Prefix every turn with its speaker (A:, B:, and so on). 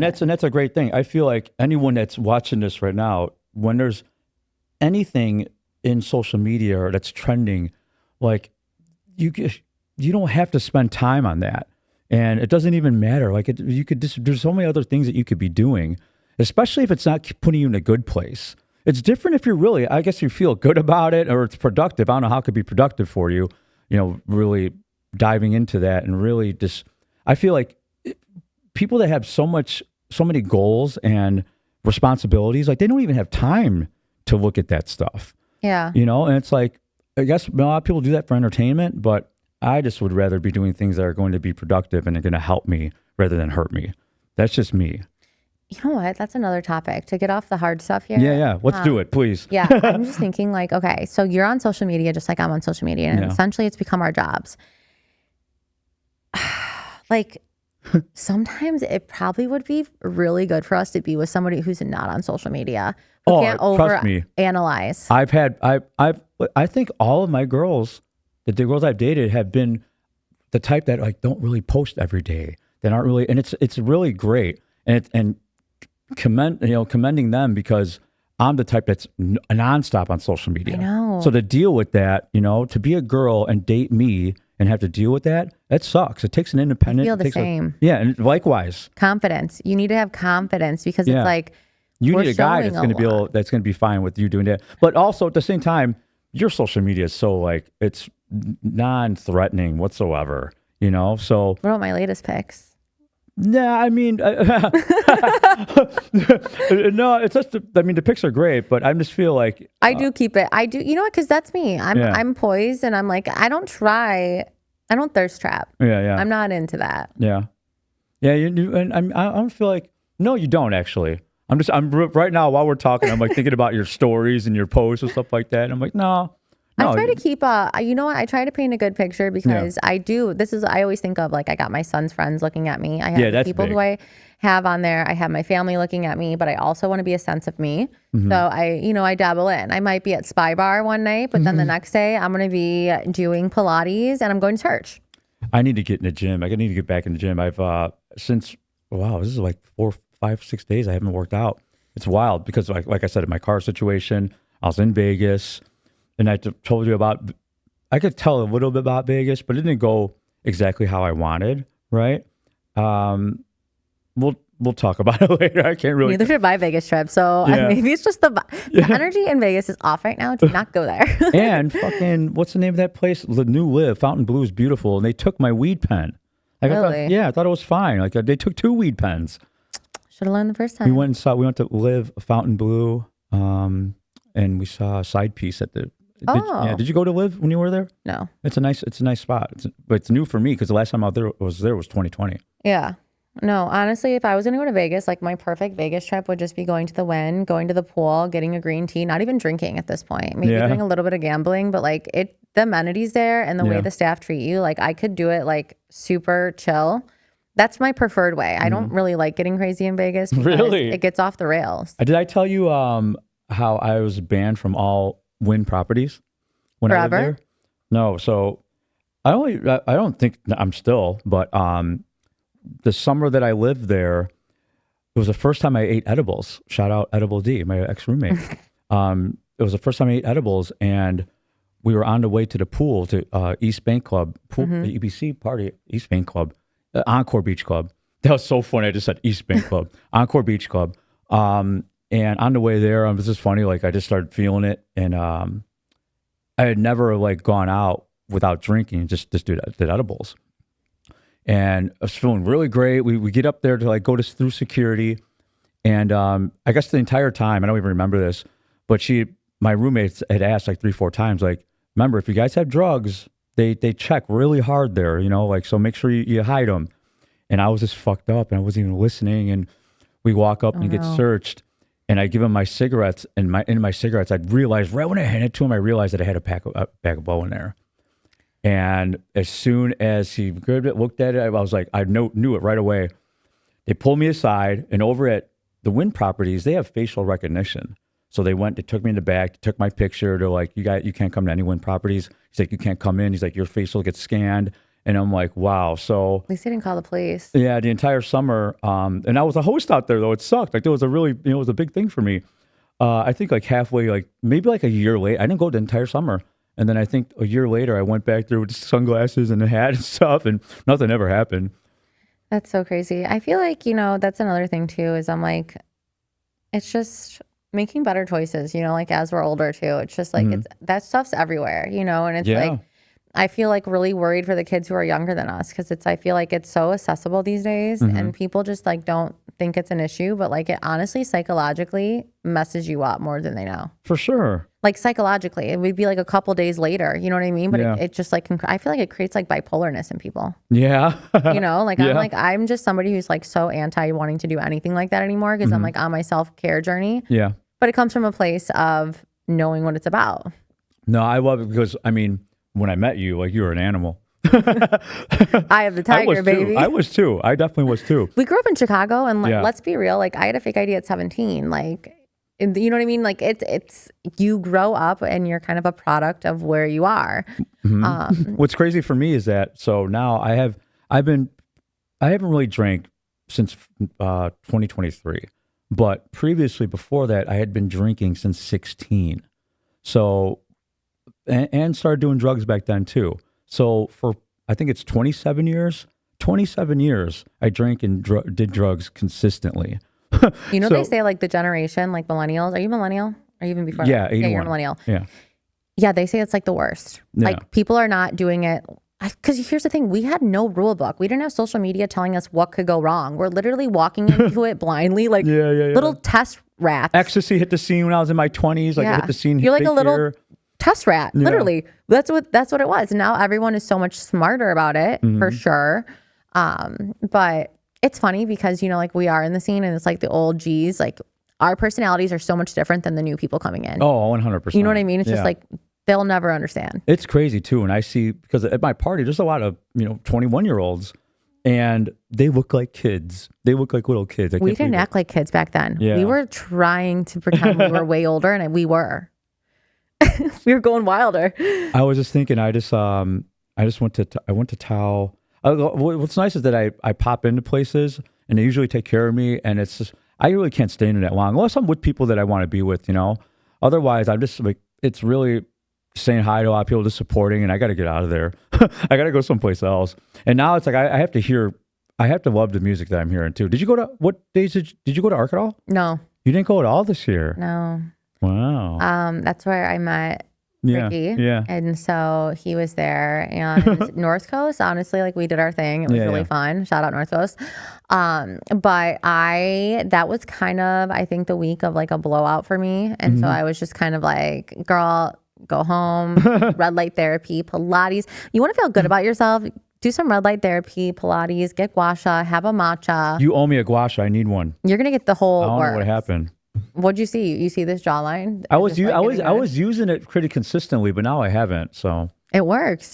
A: And that's a great thing. I feel like anyone that's watching this right now, when there's anything in social media that's trending, like you don't have to spend time on that, and it doesn't even matter. Like you could just, there's so many other things that you could be doing, especially if it's not putting you in a good place. It's different if you're really, I guess, you feel good about it or it's productive. I don't know how it could be productive for you. Really diving into that and really just, I feel like people that have so many goals and responsibilities, like they don't even have time to look at that stuff.
B: Yeah.
A: And it's like, I guess a lot of people do that for entertainment, but I just would rather be doing things that are going to be productive and are going to help me rather than hurt me. That's just me.
B: You know what? That's another topic to get off the hard stuff here.
A: Yeah. Let's do it, please.
B: Yeah. I'm just thinking like, okay, so you're on social media just like I'm on social media, and essentially it's become our jobs. Like sometimes it probably would be really good for us to be with somebody who's not on social media. Who can't
A: trust me.
B: Analyze.
A: I think all of my girls, the girls I've dated, have been the type that like don't really post every day. That aren't really, and it's really great. And commending them, because I'm the type that's nonstop on social media.
B: I know.
A: So to deal with that, to be a girl and date me and have to deal with that sucks. It takes an independent.
B: I feel the same.
A: And likewise.
B: Confidence. You need to have confidence, because it's like
A: you need a guy that's going to be fine with you doing that. But also at the same time, your social media is so like it's non-threatening whatsoever. So
B: what about my latest pics?
A: Nah, I mean, no, it's just, the pics are great, but I just feel like
B: I do keep it. I do, you know what? Because that's me. I'm poised, and I'm like, I don't thirst trap.
A: Yeah.
B: I'm not into that.
A: Yeah. And I don't feel like, no, you don't actually. I'm right now while we're talking, I'm like thinking about your stories and your posts and stuff like that. And I'm like, no.
B: I try to keep I try to paint a good picture, because I always think of like, I got my son's friends looking at me. I have the people who I have on there. I have my family looking at me, but I also want to be a sense of me. Mm-hmm. So I dabble in. I might be at Spy Bar one night, but then the next day I'm going to be doing Pilates and I'm going to church.
A: I need to get in the gym. I need to get back in the gym. I've, this is like 4, 5, 6 days I haven't worked out. It's wild because like I said, in my car situation, I was in Vegas. And I told you I could tell a little bit about Vegas, but it didn't go exactly how I wanted, right? We'll talk about it later. I can't really.
B: Neither should my Vegas trip. So maybe it's just the energy in Vegas is off right now. Do not go there.
A: And fucking, what's the name of that place? The New Live, Fountain Blue is beautiful. And they took my weed pen.
B: Really?
A: I thought it was fine. Like they took 2 weed pens.
B: Should have learned the first time.
A: We went to Live, Fountain Blue, and we saw a side piece at the. Did you go to Live when you were there?
B: No.
A: It's a nice spot. But it's new for me because the last time I was there was 2020.
B: Yeah. No, honestly, if I was going to go to Vegas, like my perfect Vegas trip would just be going to the Wynn, going to the pool, getting a green tea, not even drinking at this point. Maybe doing a little bit of gambling, but like the amenities there and the way the staff treat you, like I could do it like super chill. That's my preferred way. I don't really like getting crazy in Vegas because it gets off the rails.
A: Did I tell you how I was banned from all Wynn properties when I lived there? No, so I don't think I'm still, but the summer that I lived there, it was the first time I ate edibles. Shout out Edible D, my ex-roommate. It was the first time I ate edibles, and we were on the way to the pool, to East Bank Club, the EBC party, East Bank Club, Encore Beach Club. That was so funny. I just said East Bank Club, Encore Beach Club. And on the way there, it was just funny. Like I just started feeling it, and I had never like gone out without drinking. Just did edibles, and I was feeling really great. We get up there to like go through security, and I guess the entire time I don't even remember this, but my roommates had asked like 3-4 times, like, remember if you guys have drugs, they check really hard there, like so make sure you hide them. And I was just fucked up, and I wasn't even listening. And we walk up and get searched. And I give him my cigarettes, and in my cigarettes, I'd realized right when I handed it to him, I realized that I had a bag of blow in there. And as soon as he looked at it, I was like, I knew it right away. They pulled me aside, and over at the Wynn properties, they have facial recognition. So they took me in the back, took my picture. They're like, you can't come to any Wynn properties. He's like, you can't come in. He's like, your facial gets scanned, And I'm like, wow. So
B: At least they didn't call the police.
A: yeah, the entire summer. And I was a host out there though. It sucked. Like there was a really, it was a big thing for me. I think like halfway, like maybe like a year late. I didn't go the entire summer. And then I think a year later, I went back there with sunglasses and a hat and stuff, and nothing ever happened.
B: That's so crazy. I feel like, that's another thing too, is I'm like, it's just making better choices, like as we're older too. It's just like, that stuff's everywhere, and it's
A: Yeah.
B: like, I feel like really worried for the kids who are younger than us because I feel like it's so accessible these days and people just like don't think it's an issue, but like it honestly psychologically messes you up more than they know.
A: For sure.
B: Like psychologically, it would be like a couple days later, you know what I mean? But
A: Yeah.
B: it just like, I feel like it creates like bipolarness in people,
A: Yeah.
B: like
A: Yeah.
B: I'm just somebody who's like so anti wanting to do anything like that anymore because I'm like on my self-care journey,
A: Yeah.
B: but it comes from a place of knowing what it's about.
A: No, I love it because, I mean, when I met you, like you were an animal.
B: I have the
A: I was
B: tiger, baby.
A: too. I was too. I definitely was too.
B: We grew up in Chicago, and like,
A: Yeah.
B: let's be real. Like, I had a fake ID at 17. Like, you know what I mean? Like, it's you grow up, and you're kind of a product of where you are.
A: What's crazy for me is that so now I haven't really drank since 2023, but previously before that I had been drinking since 16. So and started doing drugs back then too. So for I think it's 27 years. 27 years I drank and did drugs consistently.
B: You know,
A: So-
B: they say like the generation, like millennials. Are you millennial? Or even before?
A: Yeah,
B: that? Yeah, you're
A: 81.
B: a millennial.
A: Yeah.
B: Yeah, they say it's like the worst.
A: Yeah.
B: Like people are not doing it. Because here's the thing, we had no rule book. We didn't have social media telling us what could go wrong. We're literally walking into it blindly, like
A: Yeah.
B: little test rats.
A: Ecstasy hit the scene when I was in my 20s. Like I hit the scene.
B: You're like
A: big
B: a little
A: here.
B: test rat, literally. That's what it was. And now everyone is so much smarter about it, for sure. But it's funny because like we are in the scene, and it's like the old G's. Like our personalities are so much different than the new people coming in.
A: Oh, 100%.
B: You know what I mean? It's
A: Yeah.
B: just like they'll never understand.
A: It's crazy too. And I see, because at my party, there's a lot of, 21-year-olds and they look like kids. They look like little kids.
B: We didn't act like kids back then.
A: Yeah.
B: We were trying to pretend we were way older, and we were. We were going wilder.
A: I was just thinking, I just went to Tao. What's nice is that I pop into places and they usually take care of me. And it's just, I really can't stay in it that long unless I'm with people that I want to be with, Otherwise, I'm just like, it's really saying hi to a lot of people, just supporting, and I got to get out of there. I got to go someplace else. And now it's like I have to love the music that I'm hearing too. Did you go to what days did you go to Arc at all?
B: No,
A: You didn't go at all this year.
B: no.
A: Wow.
B: That's where I met
A: Yeah.
B: Ricky.
A: Yeah.
B: And so he was there, and North Coast, honestly, like we did our thing. It was
A: Yeah,
B: really
A: yeah.
B: fun. Shout out North Coast. But that was kind of, I think, the week of like a blowout for me. And
A: Mm-hmm.
B: so I was just kind of like, girl, go home, red light therapy, Pilates. You want to feel good about yourself? Do some red light therapy, Pilates, get gua sha, have a matcha.
A: You owe me a gua sha. I need one.
B: You're going to get the whole
A: I don't know
B: work.
A: what happened.
B: What'd you see? You see this jawline?
A: I was
B: Just, like,
A: I was
B: getting
A: I
B: rid-
A: was using it pretty consistently, but now I haven't. So
B: It works.